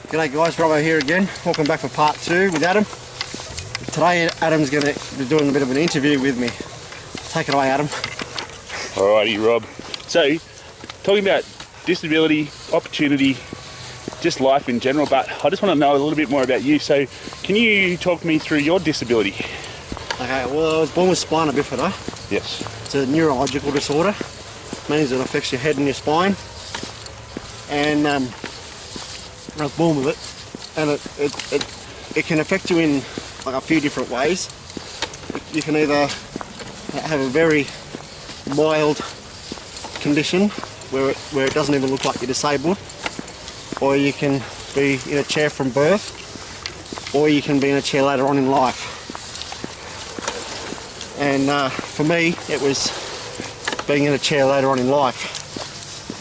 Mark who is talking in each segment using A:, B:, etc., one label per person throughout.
A: G'day guys, Robbo here again. Welcome back for part 2 with Adam. Today Adam's going to be doing a bit of an interview with me. Take it away, Adam.
B: Alrighty, Rob. So, talking about disability, opportunity, just life in general, but I just want to know a little bit more about you. So, can you talk me through your disability?
A: Okay, well, I was born with spina bifida.
B: Yes.
A: It's a neurological disorder. It means it affects your head and your spine. And I was born with it, and it can affect you in like a few different ways. You can either have a very mild condition where it doesn't even look like you're disabled, or you can be in a chair from birth, or you can be in a chair later on in life. And for me, it was being in a chair later on in life.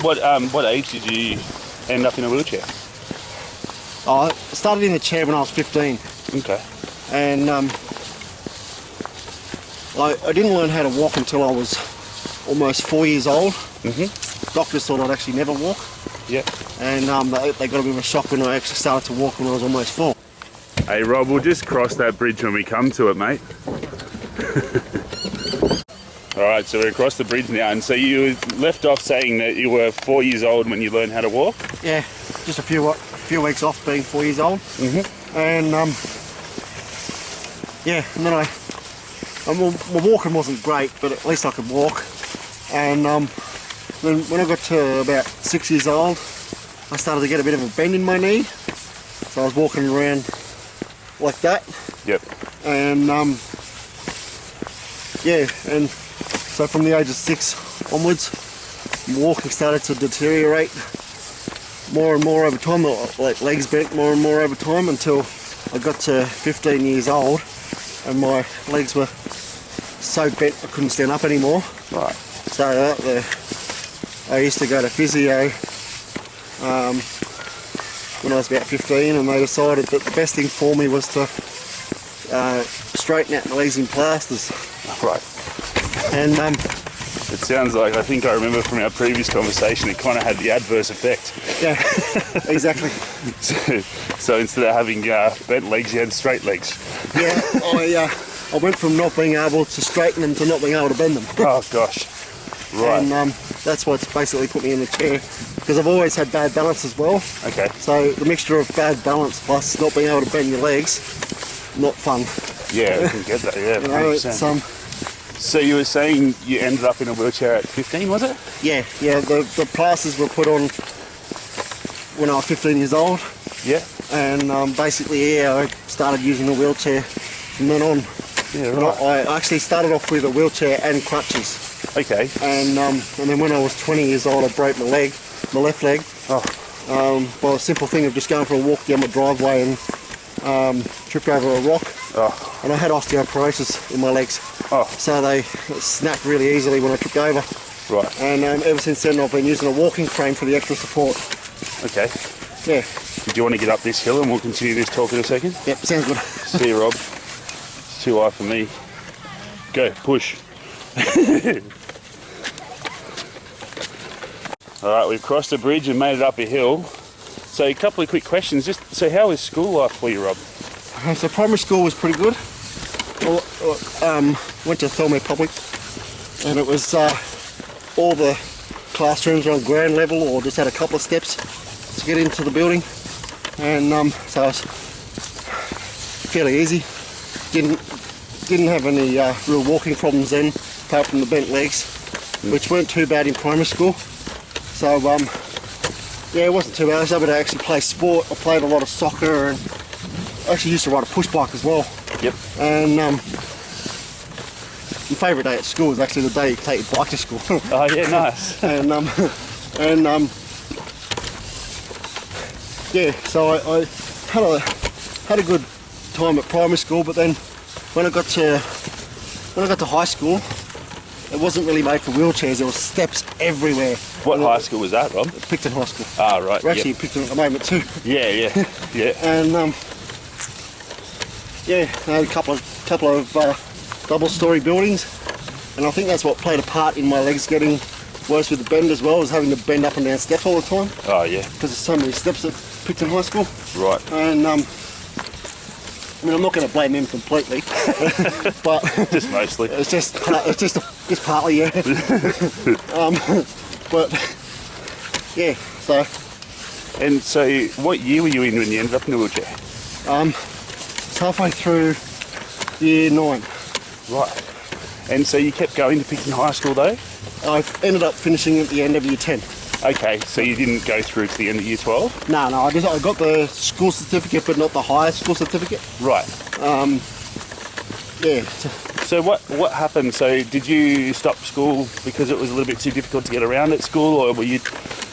B: What age did you end up in a wheelchair?
A: I started in the chair when I was 15.
B: Okay.
A: And I didn't learn how to walk until I was almost 4 years old. Doctors thought I'd actually never walk.
B: Yeah.
A: And they got a bit of a shock when I actually started to walk when I was almost 4.
B: Hey Rob, we'll just cross that bridge when we come to it, mate. Alright, so we're across the bridge now, and so you left off saying that you were 4 years old when you learned how to walk?
A: Yeah, just a few weeks off being 4 years old. And yeah, and then my walking wasn't great, but at least I could walk. And then when I got to about 6 years old, I started to get a bit of a bend in my knee. So I was walking around like that.
B: Yep.
A: And yeah, and so from the age of 6 onwards, my walking started to deteriorate more and more over time. Like legs bent more and more over time until I got to 15 years old, and my legs were so bent I couldn't stand up anymore.
B: Right.
A: So I used to go to physio when I was about 15, and they decided that the best thing for me was to straighten out my legs in plasters.
B: Right.
A: And
B: it sounds like, I think I remember from our previous conversation, it kind of had the adverse effect.
A: yeah, exactly.
B: So instead of having bent legs, you had straight legs.
A: Yeah, I went from not being able to straighten them to not being able to bend them.
B: Oh gosh. Right.
A: And that's what's basically put me in the chair, because I've always had bad balance as well.
B: Okay.
A: So the mixture of bad balance plus not being able to bend your legs, not fun.
B: Yeah, I can get that, yeah.
A: You know, it's,
B: so you were saying you ended up in a wheelchair at 15, was it?
A: yeah, the plasters were put on when I was 15 years old.
B: Yeah.
A: And basically, yeah, I started using a wheelchair from then on.
B: Yeah, right.
A: I actually started off with a wheelchair and crutches.
B: Okay.
A: And then when I was 20 years old, I broke my left leg.
B: Oh.
A: By a simple thing of just going for a walk down my driveway and tripped over a rock.
B: Oh.
A: And I had osteoporosis in my legs.
B: Oh.
A: So they snapped really easily when I tripped over.
B: Right.
A: And ever since then, I've been using a walking frame for the extra support.
B: Okay.
A: Yeah.
B: Do you want to get up this hill and we'll continue this talk in a second?
A: Yep, sounds good.
B: See you, Rob. It's too high for me. Go, push. Alright, we've crossed the bridge and made it up a hill. So a couple of quick questions. So how is school life for you, Rob?
A: So primary school was pretty good. Went to Thelma Public, and it was all the classrooms were on ground level or just had a couple of steps to get into the building, and so it was fairly easy. Didn't have any real walking problems then, apart from the bent legs, which weren't too bad in primary school. So yeah, it wasn't too bad. I was able to actually play sport. I played a lot of soccer, and I actually used to ride a push bike as well.
B: Yep.
A: And my favourite day at school was actually the day you take your bike to school.
B: Oh yeah, nice.
A: and yeah, so I had a good time at primary school, but then when I got to high school, it wasn't really made for wheelchairs. There were steps everywhere.
B: What high school was that, Rob?
A: Picton High School.
B: Ah, right.
A: We're actually in Picton at the moment too.
B: Yeah, yeah, yeah.
A: And yeah, I had a couple of double-storey buildings, and I think that's what played a part in my legs getting worse with the bend as well, was having to bend up and down steps all the time.
B: Oh yeah.
A: Because there's so many steps that Picton High School.
B: Right.
A: And I mean, I'm not going to blame him completely, but
B: Just mostly.
A: it's just partly, yeah. But yeah, so
B: And so, what year were you in when you ended up in the wheelchair?
A: it's halfway through year 9.
B: Right. And so you kept going to Picton High School though?
A: I ended up finishing at the end of year 10.
B: Okay, so you didn't go through to the end of year 12?
A: No, I got the school certificate, but not the higher school certificate.
B: Right.
A: Yeah.
B: So what happened? So did you stop school because it was a little bit too difficult to get around at school, or were you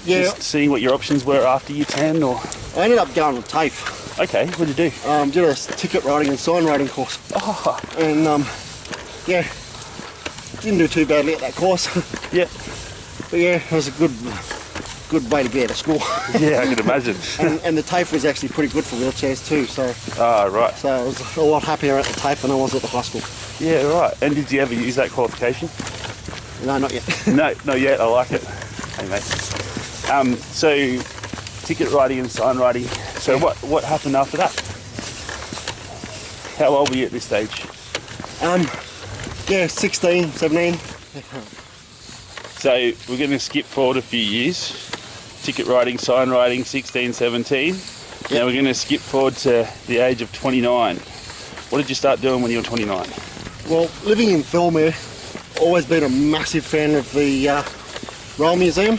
B: just seeing what your options were after year 10? Or
A: I ended up going with TAFE.
B: okay, what did you do?
A: Did a ticket writing and sign writing course.
B: Oh,
A: And yeah, didn't do too badly at that course.
B: yeah,
A: But yeah, it was a good way to get out of school.
B: yeah, I can imagine.
A: and the TAFE was actually pretty good for wheelchairs too. So
B: Right.
A: I was a lot happier at the TAFE than I was at the high school.
B: Yeah, right. And did you ever use that qualification?
A: No, not yet.
B: No, not yet. I like it. Hey, mate. So ticket writing and sign writing. So what happened after that? How old were you at this stage?
A: Yeah, 16, 17.
B: So we're going to skip forward a few years. Ticket writing, sign writing, 16, 17. Now we're going to skip forward to the age of 29. What did you start doing when you were 29?
A: Well, living in Thirlmere, always been a massive fan of the Rail Museum,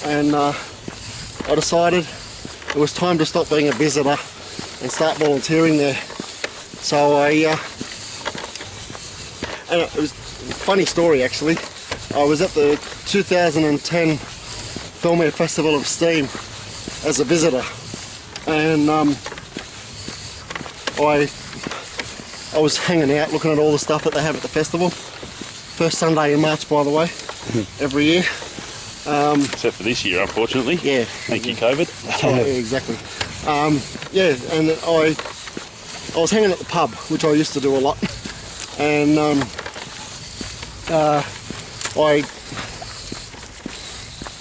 A: and I decided it was time to stop being a visitor and start volunteering there. So and it was a funny story actually. I was at the 2010 Thirlmere Festival of Steam as a visitor, and I was hanging out looking at all the stuff that they have at the festival. First Sunday in March, by the way, every year.
B: Except for this year, unfortunately.
A: Yeah.
B: Thank you, COVID.
A: Yeah, exactly. Yeah, and I was hanging at the pub, which I used to do a lot, and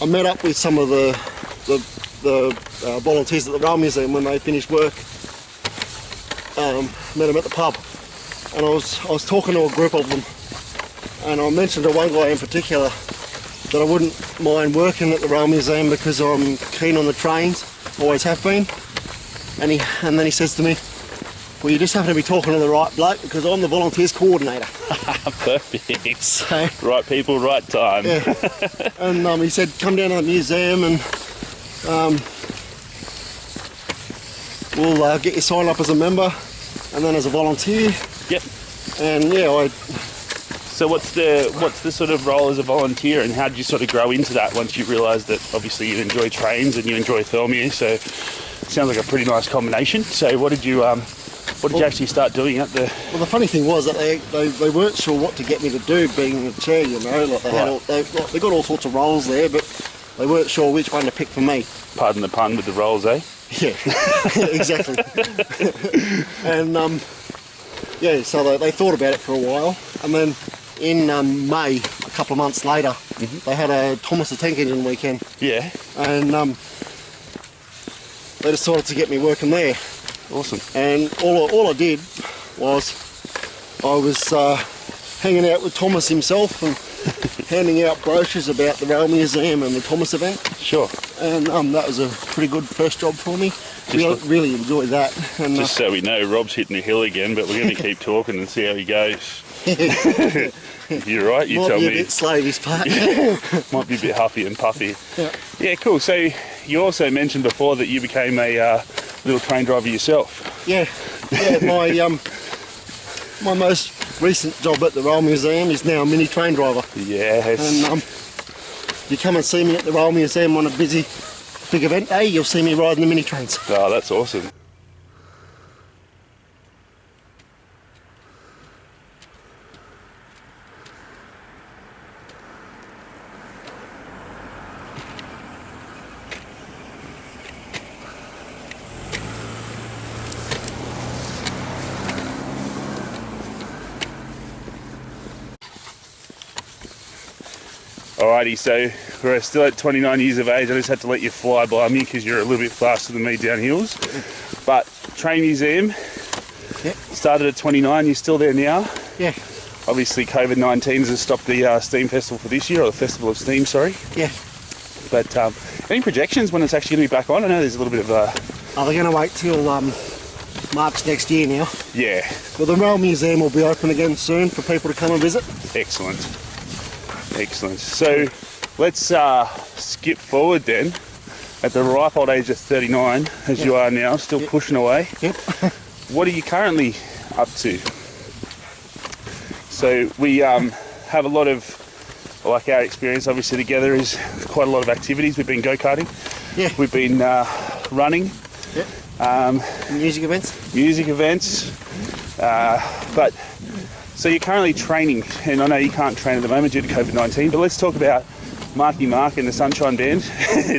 A: I met up with some of the volunteers at the Rail Museum when they finished work. Met them at the pub, and I was talking to a group of them, and I mentioned to one guy in particular that I wouldn't mind working at the Rail Museum because I'm keen on the trains, always have been. And then he says to me, well, you just happen to be talking to the right bloke because I'm the volunteers coordinator.
B: Perfect.
A: So,
B: right people, right time.
A: yeah. And he said, come down to the museum and we'll get you signed up as a member and then as a volunteer.
B: Yep.
A: And yeah,
B: So what's the sort of role as a volunteer, and how did you sort of grow into that once you realised that obviously you enjoy trains and you enjoy Thirlmere? So it sounds like a pretty nice combination. So what did you actually start doing at the?
A: Well, the funny thing was that they weren't sure what to get me to do, being in the chair, you know. Like they got all sorts of roles there, but they weren't sure which one to pick for me.
B: Pardon the pun with the roles, eh?
A: Yeah, exactly. And yeah, so they thought about it for a while, and then in May, a couple of months later, they had a Thomas the Tank Engine weekend.
B: Yeah.
A: And they decided to get me working there.
B: Awesome.
A: And all I did was I was hanging out with Thomas himself and handing out brochures about the Rail Museum and the Thomas event.
B: Sure.
A: And that was a pretty good first job for me. Really enjoyed that. And,
B: just so we know, Rob's hitting a hill again, but we're going to keep talking and see how he goes. You're right, you tell me.
A: Might be a bit slow this part.
B: Might be a bit huffy and puffy.
A: Yeah.
B: Yeah, cool. So you also mentioned before that you became a little train driver yourself.
A: Yeah, my most recent job at the Rail Museum is now a mini train driver.
B: Yes.
A: And you come and see me at the Rail Museum on a busy big event day, you'll see me riding the mini trains.
B: Oh, that's awesome. Alrighty, so we're still at 29 years of age. I just had to let you fly by me because you're a little bit faster than me down hills. But Train Museum,
A: Yep.
B: started at 29, you're still there now.
A: Yeah.
B: Obviously COVID-19 has stopped the Steam Festival for this year, or the Festival of Steam, sorry.
A: Yeah.
B: But any projections when it's actually going to be back on? I know there's a little bit of
A: Oh, they're going to wait till March next year now.
B: yeah,
A: Well, the Rail Museum will be open again soon for people to come and visit.
B: excellent. Excellent. So let's skip forward then. At the ripe old age of 39, as
A: Yep.
B: you are now, still
A: Yep.
B: pushing away.
A: Yep.
B: What are you currently up to? So we have a lot of, like our experience obviously together is quite a lot of activities. We've been go-karting,
A: Yeah.
B: we've been running,
A: Yep. Music events.
B: music events, but so you're currently training, and I know you can't train at the moment due to COVID-19, but let's talk about Marky Mark and the Sunshine Band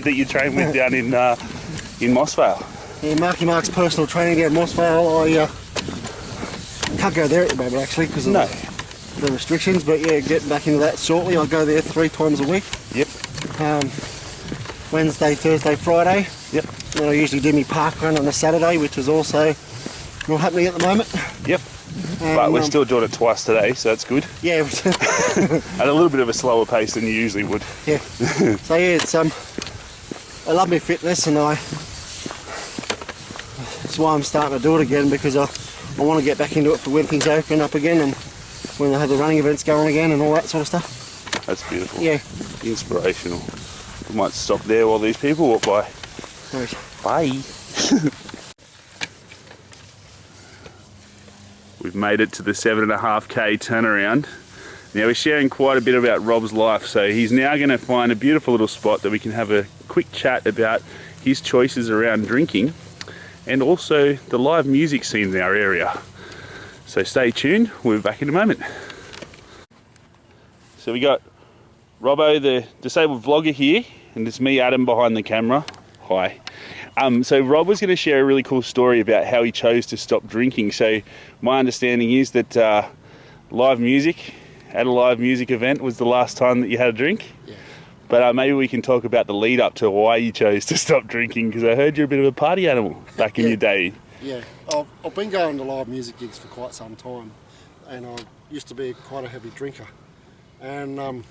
B: that you train with down in Mossvale.
A: Yeah, Marky Mark's personal training down Mossvale. I can't go there at the moment actually because of
B: No.
A: the restrictions, but yeah, getting back into that shortly. I go there 3 times a week.
B: Yep.
A: Wednesday, Thursday, Friday.
B: Yep.
A: Then I usually do my park run on a Saturday, which is also not happening at the moment.
B: Yep.
A: And,
B: But we're still doing it twice today, so that's good.
A: Yeah.
B: At a little bit of a slower pace than you usually would.
A: Yeah. So yeah, it's I love my fitness, and that's why I'm starting to do it again, because I want to get back into it for when things open up again and when they have the running events going again and all that sort of stuff.
B: That's beautiful.
A: Yeah.
B: Inspirational. We might stop there while these people walk by.
A: Right.
B: Bye. We've made it to the 7.5k turnaround. Now we're sharing quite a bit about Rob's life, so he's now going to find a beautiful little spot that we can have a quick chat about his choices around drinking and also the live music scene in our area. So stay tuned, we'll be back in a moment. So we got Robbo, the disabled vlogger here, and it's me, Adam, behind the camera. Hi. So Rob was going to share a really cool story about how he chose to stop drinking. So my understanding is that live music, at a live music event, was the last time that you had a drink.
A: Yeah.
B: But maybe we can talk about the lead up to why you chose to stop drinking, because I heard you're a bit of a party animal back in your day.
A: Yeah. I've been going to live music gigs for quite some time, and I used to be quite a heavy drinker. And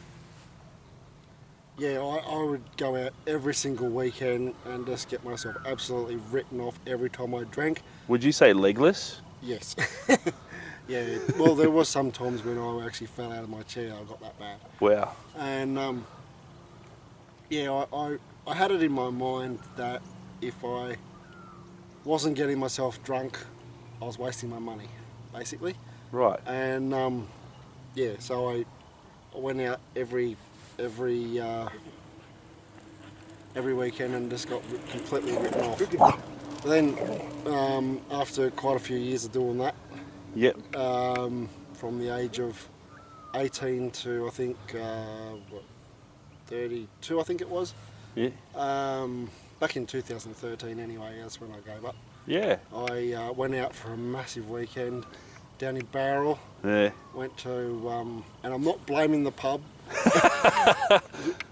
A: yeah, I would go out every single weekend and just get myself absolutely written off every time I drank.
B: Would you say legless?
A: Yes. Yeah. Well, there was some times when I actually fell out of my chair. I got that bad.
B: Wow.
A: And yeah, I had it in my mind that if I wasn't getting myself drunk, I was wasting my money, basically.
B: Right.
A: And yeah, so I went out every weekend and just got completely written off. Then after quite a few years of doing that,
B: Yep.
A: from the age of 18 to I think 32, I think it was.
B: Yeah.
A: Back in 2013 anyway, that's when I gave up.
B: Yeah.
A: I went out for a massive weekend down in Barrel.
B: Yeah.
A: Went to, and I'm not blaming the pub.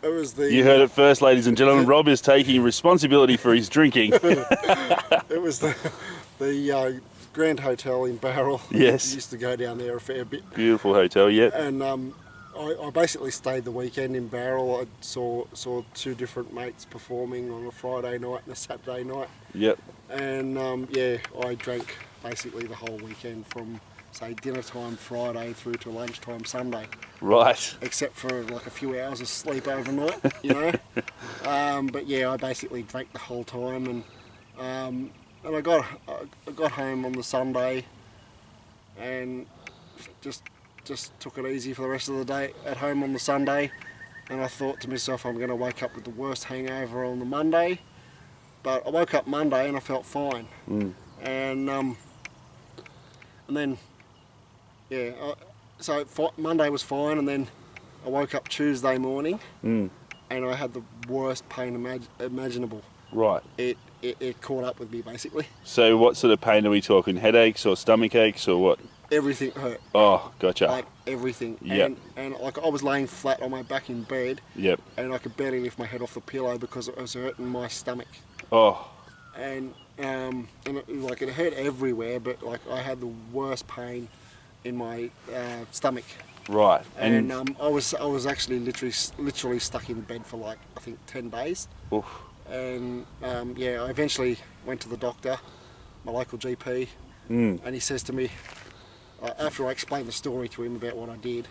A: It was the.
B: You heard it first, ladies and gentlemen. Rob is taking responsibility for his drinking.
A: It was the Grand Hotel in Barrel.
B: Yes.
A: I used to go down there a fair bit.
B: Beautiful hotel, yep.
A: And I basically stayed the weekend in Barrel. I saw 2 different mates performing on a Friday night and a Saturday night.
B: Yep.
A: And yeah, I drank basically the whole weekend from, say, dinner time Friday through to lunchtime Sunday.
B: Right.
A: Except for like a few hours of sleep overnight, you know. But yeah, I basically drank the whole time, and I got home on the Sunday, and just took it easy for the rest of the day at home on the Sunday, and I thought to myself, I'm going to wake up with the worst hangover on the Monday. But I woke up Monday and I felt fine. And then yeah, so Monday was fine, and then I woke up Tuesday morning and I had the worst pain imaginable.
B: Right.
A: It caught up with me basically.
B: So what sort of pain are we talking? Headaches or stomach aches or what?
A: everything hurt.
B: Oh, gotcha.
A: Like everything.
B: Yep.
A: And like I was laying flat on my back in bed.
B: Yep.
A: And I could barely lift my head off the pillow because it was hurting my stomach.
B: Oh,
A: And like it hurt everywhere, but like I had the worst pain in my stomach.
B: right.
A: And I was actually literally stuck in bed for like I think 10 days.
B: Oof.
A: And yeah, I eventually went to the doctor, my local GP, and he says to me, after I explained the story to him about what I did,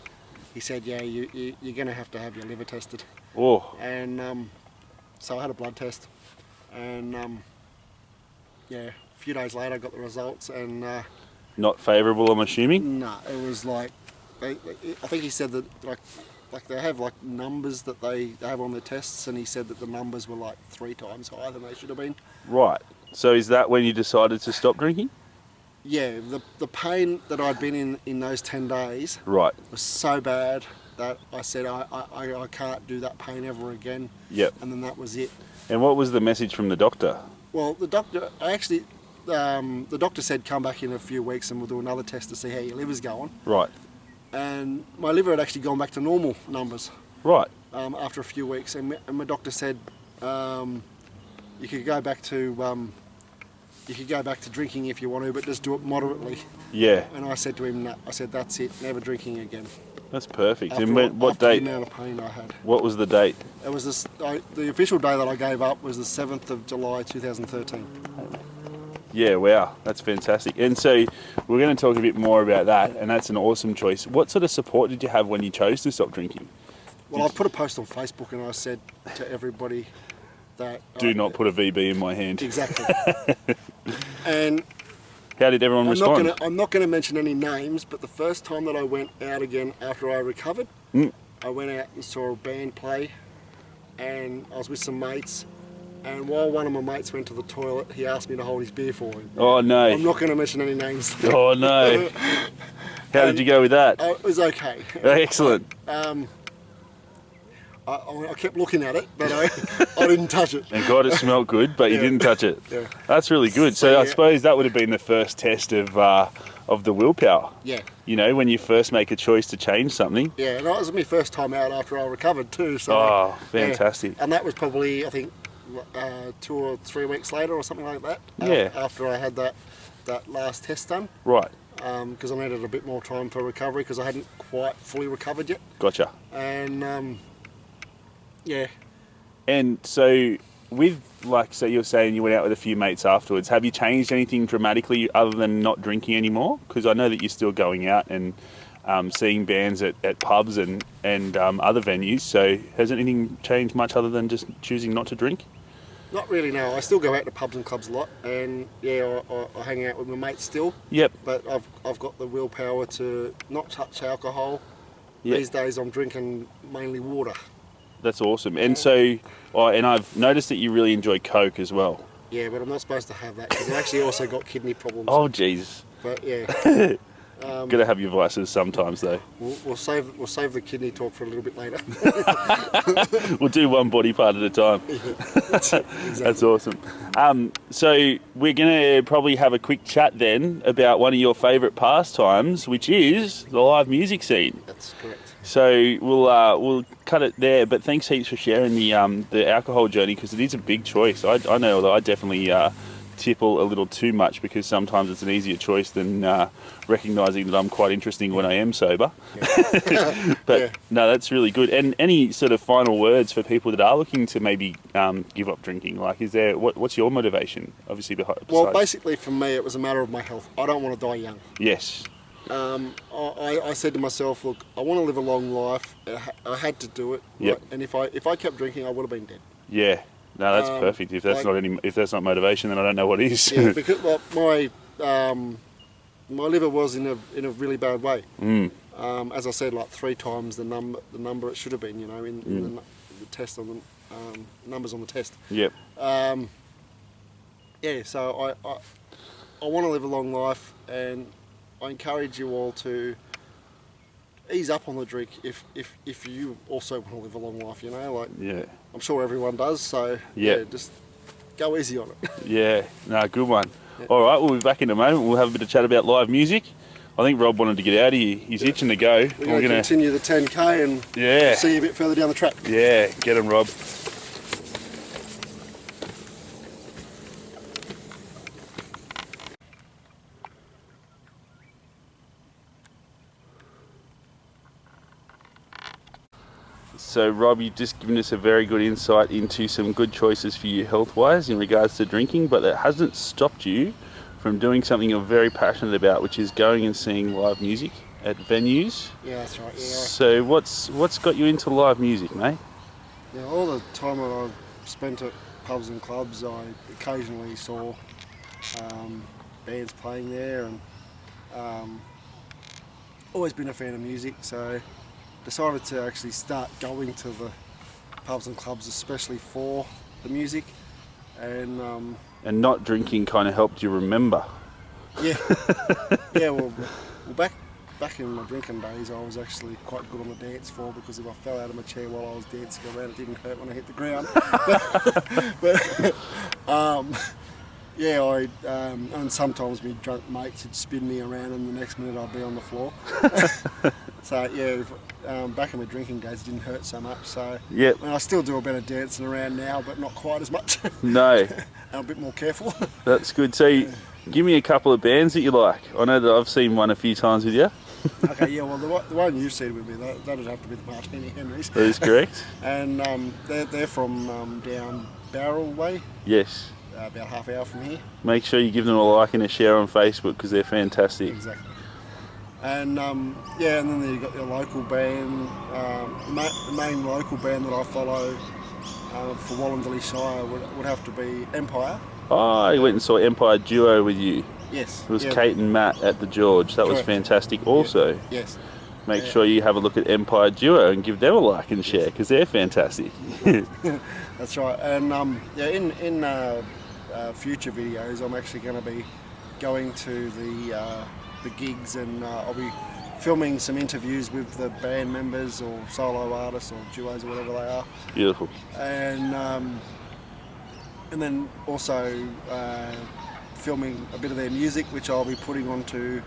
A: he said, yeah, you're going to have your liver tested.
B: Oh.
A: And so I had a blood test, and yeah, a few days later I got the results, and
B: Not favourable, I'm assuming?
A: no, it was like, I think he said that like they have like numbers that they have on their tests, and he said that the numbers were like 3 times higher than they should have been.
B: Right. So is that when you decided to stop drinking?
A: Yeah, the pain that I'd been in those 10 days
B: Right.
A: was so bad that I said I can't do that pain ever again.
B: Yep.
A: And then that was it.
B: And what was the message from the doctor?
A: Well, the doctor, the doctor said come back in a few weeks and we'll do another test to see how your liver's going.
B: Right.
A: And my liver had actually gone back to normal numbers
B: Right.
A: after a few weeks. And my doctor said you could go back to drinking if you want to, but just do it moderately.
B: Yeah.
A: And I said to him, no. I said, that's it, never drinking again.
B: That's perfect.
A: After,
B: And what
A: after
B: date?
A: the amount of pain I had.
B: What was the date?
A: It was the official day that I gave up was the 7th of July 2013.
B: Yeah, wow, that's fantastic. And so we're going to talk a bit more about that, and that's an awesome choice. What sort of support did you have when you chose to stop drinking?
A: Well, I put a post on Facebook and I said to everybody that...
B: Do not put a VB in my hand.
A: Exactly. And
B: How did everyone respond?
A: I'm not going to mention any names, but the first time that I went out again after I recovered, I went out and saw a band play, and I was with some mates, and while one of my mates went to the toilet, he asked me to hold his beer for him.
B: Oh, no.
A: I'm not going to mention any names.
B: Oh, no. How did you go with that?
A: It was okay.
B: Excellent.
A: I kept looking at it, but I didn't touch it.
B: And God, it smelled good, but you
A: Yeah.
B: didn't touch it.
A: Yeah.
B: That's really good. So
A: So,
B: I
A: yeah.
B: suppose that would have been the first test of the willpower.
A: Yeah.
B: You know, when you first make a choice to change something.
A: Yeah, and that was my first time out after I recovered too. So,
B: Oh,
A: yeah.
B: fantastic.
A: And that was probably, I think, 2 or 3 weeks later or something like that.
B: Yeah.
A: After I had that last test done,
B: Right.
A: because I needed a bit more time for recovery because I hadn't quite fully recovered yet.
B: Gotcha.
A: And yeah,
B: And so with, like, so you're saying you went out with a few mates afterwards, have you changed anything dramatically other than not drinking anymore? Because I know that you're still going out and seeing bands at pubs and other venues. So has anything changed much other than just choosing not to drink?
A: not really. No, I still go out to pubs and clubs a lot, and yeah, I hang out with my mates still.
B: Yep.
A: But I've got the willpower to not touch alcohol.
B: Yep.
A: These days I'm drinking mainly water.
B: That's awesome. And so, and I've noticed that you really enjoy Coke as well.
A: Yeah, but I'm not supposed to have that because I've actually also got kidney problems.
B: Oh, jeez.
A: But yeah,
B: Gotta have your vices sometimes, though.
A: we'll save the kidney talk for a little bit later.
B: We'll do one body part at a time.
A: Exactly.
B: That's awesome. So we're going to probably have a quick chat then about one of your favourite pastimes, which is the live music scene.
A: That's correct.
B: So we'll cut it there. But thanks heaps for sharing the alcohol journey, because it is a big choice. I know that I definitely tipple a little too much because sometimes it's an easier choice than recognising that I'm quite interesting when I am sober.
A: Yeah.
B: But
A: Yeah.
B: no, that's really good. And any sort of final words for people that are looking to maybe give up drinking? Like, is there what's your motivation? Obviously,
A: Well,
B: besides-
A: basically for me it was a matter of my health. I don't want to die young.
B: yes,
A: I said to myself, look, I want to live a long life. I had to do it.
B: Yep.
A: Right? And if I kept drinking, I would have been dead.
B: yeah. No, that's perfect. If that's if that's not motivation, then I don't know what is.
A: Yeah, because my liver was in a really bad way. As I said, like 3 times the number it should have been. You know, in the test on the numbers on the test.
B: Yep.
A: Yeah. So I want to live a long life, and I encourage you all to ease up on the drink if you also want to live a long life. You know, like
B: Yeah.
A: I'm sure everyone does. So
B: Yeah.
A: yeah, just go easy on it.
B: Yeah. No, good one. All right, we'll be back in a moment. We'll have a bit of chat about live music. I think Rob wanted to get out of here. He's itching to go.
A: We're going to continue the 10K and see you a bit further down the track.
B: Yeah, get him, Rob. So Rob, you've just given us a very good insight into some good choices for you health-wise in regards to drinking, but that hasn't stopped you from doing something you're very passionate about, which is going and seeing live music at venues.
A: Yeah, that's right. Yeah.
B: So what's got you into live music, mate?
A: Yeah, all the time that I've spent at pubs and clubs, I occasionally saw bands playing there, and always been a fan of music, so decided to actually start going to the pubs and clubs especially for the music, and
B: not drinking kind of helped you remember.
A: Yeah. Yeah, well back in my drinking days, I was actually quite good on the dance floor, because if I fell out of my chair while I was dancing around, it didn't hurt when I hit the ground. Yeah, and sometimes my drunk mates would spin me around, and the next minute I'd be on the floor. So yeah, back in my drinking days, it didn't hurt so much. So
B: yep.
A: I still do a bit of dancing around now, but not quite as much.
B: No.
A: I'm a bit more careful.
B: That's good. So give me a couple of bands that you like. I know that I've seen one a few times with you.
A: Okay, yeah, well, the one you've seen with me, that'd have to be the Martini Henrys.
B: That is correct.
A: And they're from down Barrel way.
B: Yes.
A: About half hour from here.
B: Make sure you give them a like and a share on Facebook, because they're fantastic.
A: Exactly. And yeah, and then you've got your local band. The main local band that I follow for Wallumbilla Shire would have to be Empire.
B: Oh, I went and saw Empire Duo with you.
A: Yes.
B: It was Kate and Matt at the George. That was fantastic also.
A: Yeah. Yes.
B: Make sure you have a look at Empire Duo and give them a like and share, because they're fantastic.
A: That's right. And yeah, in future videos, I'm actually going to be going to the gigs, and I'll be filming some interviews with the band members or solo artists or duos or whatever they are.
B: Beautiful.
A: And then also filming a bit of their music, which I'll be putting onto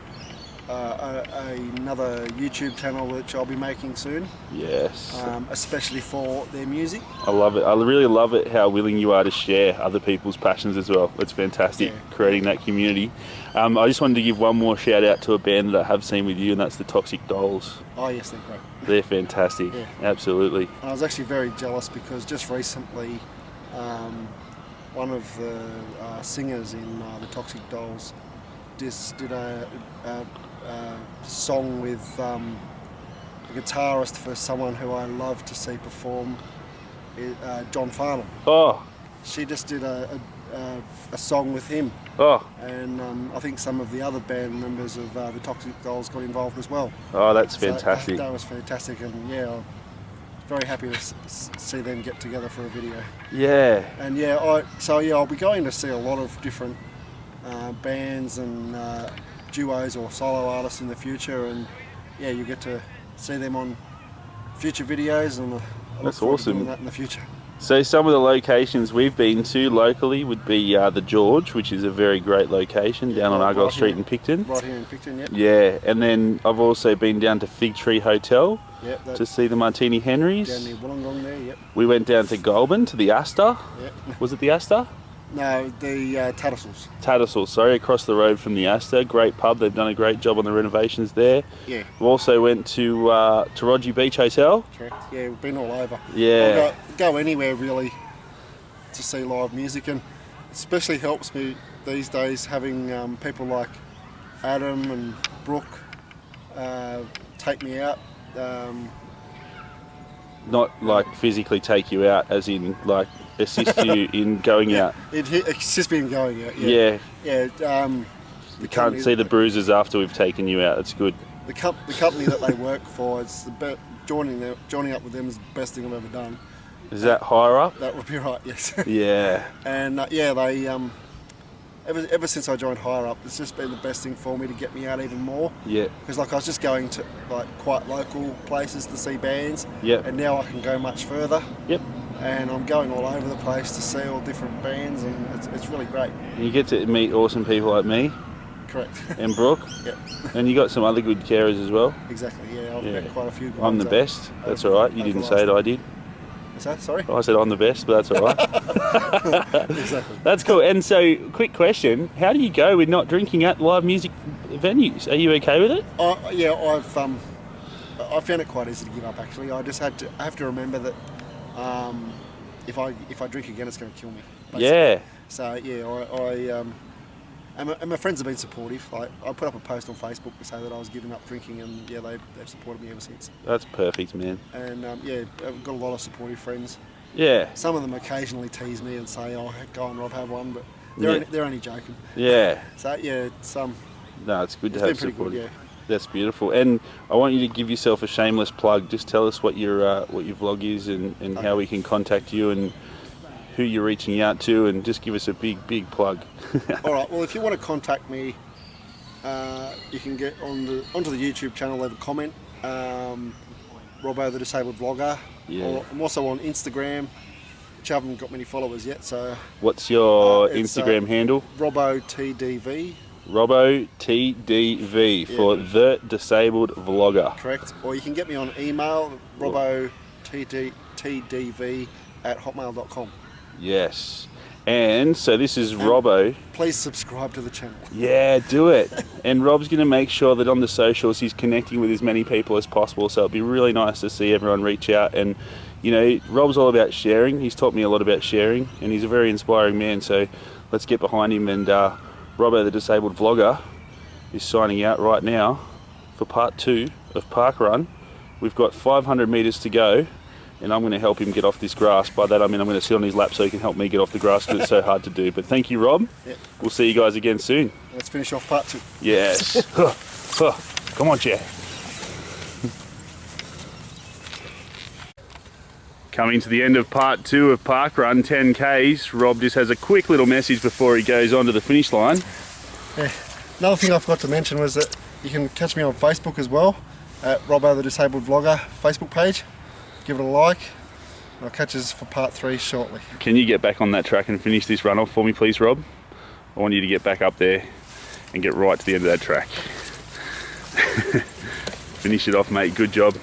A: another YouTube channel which I'll be making soon. Yes. Especially for their music.
B: I love it. I really love it how willing you are to share other people's passions as well. It's fantastic, creating that community. I just wanted to give one more shout out to a band that I have seen with you, and that's the Toxic Dolls.
A: Oh yes, they're great.
B: They're fantastic. Yeah. Absolutely.
A: And I was actually very jealous, because just recently one of the singers in the Toxic Dolls just did a song with the guitarist for someone who I love to see perform, John Farnham.
B: Oh.
A: She just did a song with him.
B: Oh.
A: And I think some of the other band members of the Toxic Dolls got involved as well.
B: Oh, that's fantastic.
A: That was fantastic, and yeah, I'm very happy to see them get together for a video. Yeah. And yeah, I'll be going to see a lot of different bands and duos or solo artists in the future, and yeah, you get to see them on future videos, and I look forward to doing that in the future.
B: So some of the locations we've been to locally would be the George, which is a very great location down on Argyle Street in Picton.
A: Right here in Picton, yeah.
B: Yeah, and then I've also been down to Fig Tree Hotel to see the Martini Henrys.
A: Down near Wollongong there, yep.
B: We went down to Goulburn to the Astor. Yep. Was it the Astor?
A: No, the Tattersalls.
B: Tattersalls, sorry, across the road from the Astor. Great pub. They've done a great job on the renovations there. Yeah. We also went to Rogie Beach Hotel.
A: Correct. Yeah, we've been all over.
B: Yeah.
A: I'll go anywhere really to see live music, and especially helps me these days having people like Adam and Brooke take me out.
B: Not like physically take you out, as in like assist you in going out.
A: It assists me in going out.
B: Yeah.
A: Yeah.
B: You can't see the bruises after we've taken you out. It's good.
A: The company that they work for, it's the joining up with them is the best thing I've ever done.
B: Is that higher up?
A: That would be right. Yes.
B: Yeah.
A: And yeah, they ever since I joined Higher Up, it's just been the best thing for me to get me out even more. Yeah. Because like I was just going to like quite local places to see bands. Yep. And now I can go much further. Yep. And I'm going all over the place to see all different bands, and it's really great.
B: You get to meet awesome people like me.
A: correct.
B: And Brooke.
A: Yep.
B: And you got some other good carers as well.
A: Exactly, yeah, I've met quite a few good
B: I'm the
A: ones
B: best. That's all right. You didn't say it, I did.
A: What's that? Sorry?
B: I said I'm the best, but that's all right.
A: Exactly.
B: That's cool. And so, quick question: how do you go with not drinking at live music venues? Are you okay with it?
A: Yeah, I found it quite easy to give up. Actually, I have to remember that if I drink again, it's going to kill me. Basically.
B: Yeah.
A: So yeah, and my friends have been supportive. Like, I put up a post on Facebook to say that I was giving up drinking, and yeah, they've supported me ever since.
B: That's perfect, man.
A: And yeah, I've got a lot of supportive friends.
B: Yeah.
A: Some of them occasionally tease me and say, "Oh, go on, Rob, have one," but they're only joking.
B: Yeah.
A: So yeah, it's
B: No, it's good to
A: been
B: have
A: pretty
B: support.
A: good, yeah.
B: That's beautiful. And I want you to give yourself a shameless plug. Just tell us what your vlog is and how we can contact you and who you're reaching out to, and just give us a big plug.
A: All right. Well, if you want to contact me, you can get onto the YouTube channel, leave a comment. Robbo the Disabled Vlogger.
B: Yeah.
A: Or I'm also on Instagram, which I haven't got many followers yet. So
B: what's your
A: it's,
B: Instagram handle?
A: Robbo TDV.
B: Robbo TDV for the Disabled Vlogger.
A: Correct. Or you can get me on email, Robbo TDV @hotmail.com.
B: Yes. And so this is Robbo.
A: Please subscribe to the channel.
B: Yeah, do it. And Rob's going to make sure that on the socials he's connecting with as many people as possible. So it'd be really nice to see everyone reach out. And, you know, Rob's all about sharing. He's taught me a lot about sharing, and he's a very inspiring man. So let's get behind him. And Robbo the Disabled Vlogger is signing out right now for part 2 of Park Run. We've got 500 metres to go, and I'm going to help him get off this grass. By that I mean I'm going to sit on his lap so he can help me get off the grass because it's so hard to do. But thank you, Rob.
A: Yep.
B: We'll see you guys again soon.
A: Let's finish off part 2.
B: Yes. Come on, Jack. Coming to the end of part 2 of Park Run, 10Ks. Rob just has a quick little message before he goes on to the finish line.
A: Yeah. Another thing I forgot to mention was that you can catch me on Facebook as well, at Robbo the Disabled Vlogger Facebook page. Give it a like, and I'll catch us for part 3 shortly.
B: Can you get back on that track and finish this run off for me, please, Rob? I want you to get back up there and get right to the end of that track. Finish it off, mate. Good job.